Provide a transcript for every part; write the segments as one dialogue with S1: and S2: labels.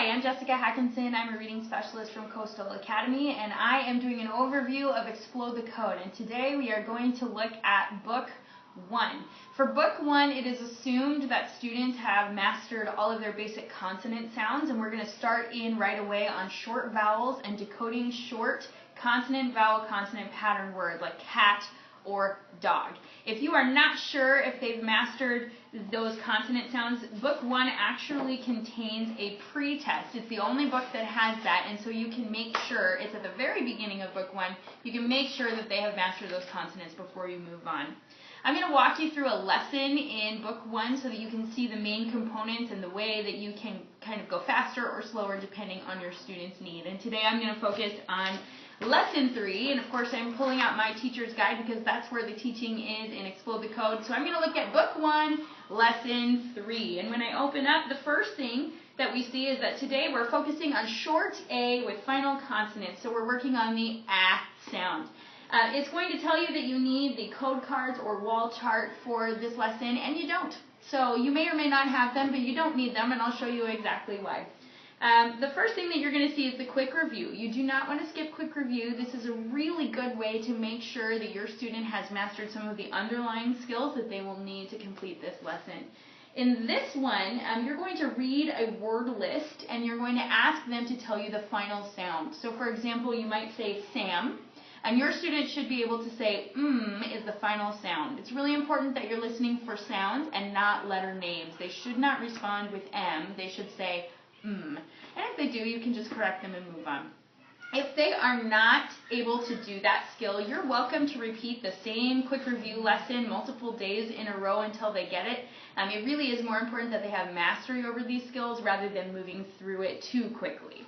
S1: Hi, I'm Jessica Hackinson. I'm a reading specialist from Coastal Academy, and I am doing an overview of Explode the Code. And today we are going to look at Book 1. For Book 1, it is assumed that students have mastered all of their basic consonant sounds, and we're going to start in right away on short vowels and decoding short consonant, vowel, consonant pattern words like cat or dog. If you are not sure if they've mastered those consonant sounds, Book 1 actually contains a pre-test. It's the only book that has that, and so you can make sure, it's at the very beginning of Book 1, you can make sure that they have mastered those consonants before you move on. I'm going to walk you through a lesson in Book 1 so that you can see the main components and the way that you can kind of go faster or slower depending on your student's need. And today I'm going to focus on Lesson 3, and of course I'm pulling out my teacher's guide because that's where the teaching is in Explode the Code. So I'm going to look at Book 1, Lesson 3. And when I open up, the first thing that we see is that today we're focusing on short A with final consonants. So we're working on the A sound. It's going to tell you that you need the code cards or wall chart for this lesson, and you don't. So you may or may not have them, but you don't need them, and I'll show you exactly why. The first thing that you're going to see is the quick review. You do not want to skip quick review. This is a really good way to make sure that your student has mastered some of the underlying skills that they will need to complete this lesson. In this one, you're going to read a word list, and you're going to ask them to tell you the final sound. So for example, you might say Sam, and your student should be able to say is the final sound. It's really important that you're listening for sounds and not letter names. They should not respond with M. They should say And if they do, you can just correct them and move on. If they are not able to do that skill, you're welcome to repeat the same quick review lesson multiple days in a row until they get it. It really is more important that they have mastery over these skills rather than moving through it too quickly.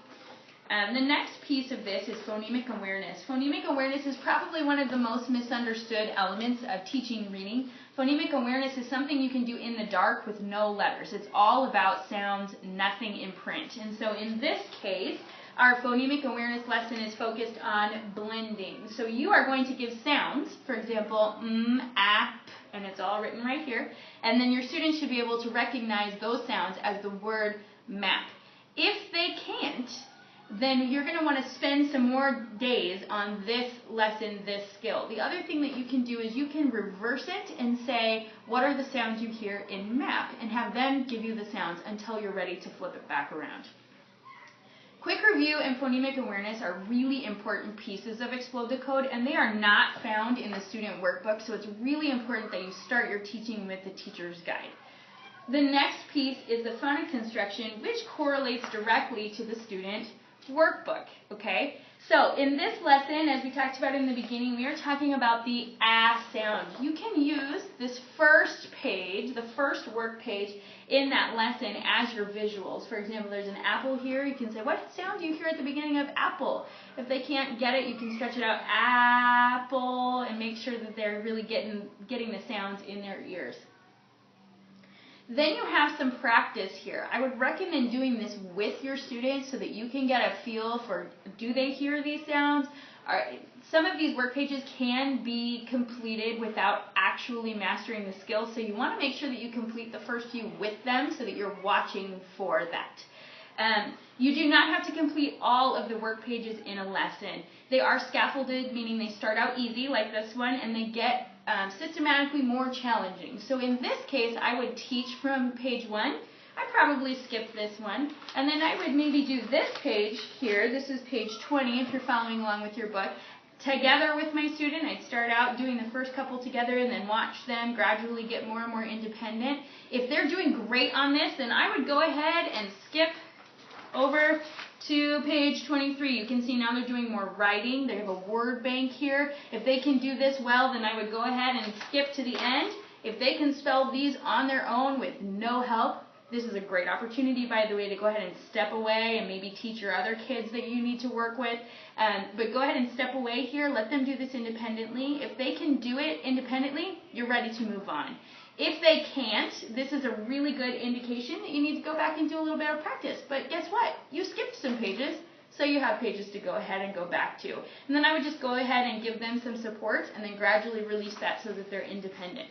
S1: The next piece of this is phonemic awareness. Phonemic awareness is probably one of the most misunderstood elements of teaching reading. Phonemic awareness is something you can do in the dark with no letters. It's all about sounds, nothing in print. And so in this case, our phonemic awareness lesson is focused on blending. So you are going to give sounds, for example, and it's all written right here. And then your students should be able to recognize those sounds as the word map. If they can't, then you're going to want to spend some more days on this lesson, this skill. The other thing that you can do is you can reverse it and say, what are the sounds you hear in map? And have them give you the sounds until you're ready to flip it back around. Quick review and phonemic awareness are really important pieces of Explode the Code, and they are not found in the student workbook, so it's really important that you start your teaching with the teacher's guide. The next piece is the phonics instruction, which correlates directly to the student workbook, okay? So in this lesson, as we talked about in the beginning, we are talking about the A sound. You can use this first page, the first work page in that lesson as your visuals. For example, there's an apple here. You can say, what sound do you hear at the beginning of apple? If they can't get it, you can stretch it out, apple, and make sure that they're really getting the sounds in their ears. Then you have some practice here. I would recommend doing this with your students so that you can get a feel for, do they hear these sounds? Some of these work pages can be completed without actually mastering the skills, so you want to make sure that you complete the first few with them so that you're watching for that. You do not have to complete all of the work pages in a lesson. They are scaffolded, meaning they start out easy like this one, and they get systematically more challenging. So in this case, I would teach from page 1. I'd probably skip this one, and then I would maybe do this page here. This is page 20 if you're following along with your book. Together with my student, I'd start out doing the first couple together and then watch them gradually get more and more independent. If they're doing great on this, then I would go ahead and skip over to page 23. You can see now they're doing more writing. They have a word bank here. If they can do this well, then I would go ahead and skip to the end. If they can spell these on their own with no help, this is a great opportunity, by the way, to go ahead and step away and maybe teach your other kids that you need to work with. But go ahead and step away here. Let them do this independently. If they can do it independently, you're ready to move on. If they can't, this is a really good indication that you need to go back and do a little bit of practice. But guess what? You skipped some pages, so you have pages to go ahead and go back to. And then I would just go ahead and give them some support and then gradually release that so that they're independent.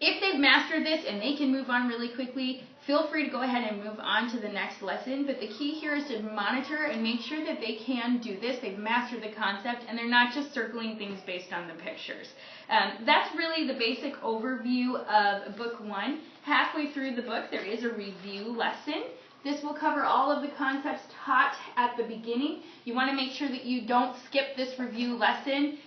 S1: If they've mastered this and they can move on really quickly, feel free to go ahead and move on to the next lesson. But the key here is to monitor and make sure that they can do this. They've mastered the concept and they're not just circling things based on the pictures. That's really the basic overview of book 1. Halfway through the book, there is a review lesson. This will cover all of the concepts taught at the beginning. You want to make sure that you don't skip this review lesson.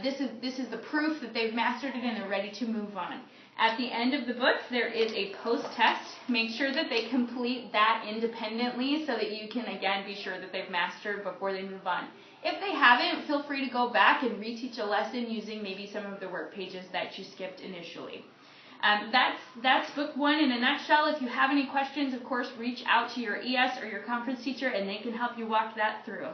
S1: This is the proof that they've mastered it and they're ready to move on. At the end of the book, there is a post-test. Make sure that they complete that independently so that you can, again, be sure that they've mastered before they move on. If they haven't, feel free to go back and reteach a lesson using maybe some of the work pages that you skipped initially. That's book 1 in a nutshell. If you have any questions, of course, reach out to your ES or your conference teacher and they can help you walk that through.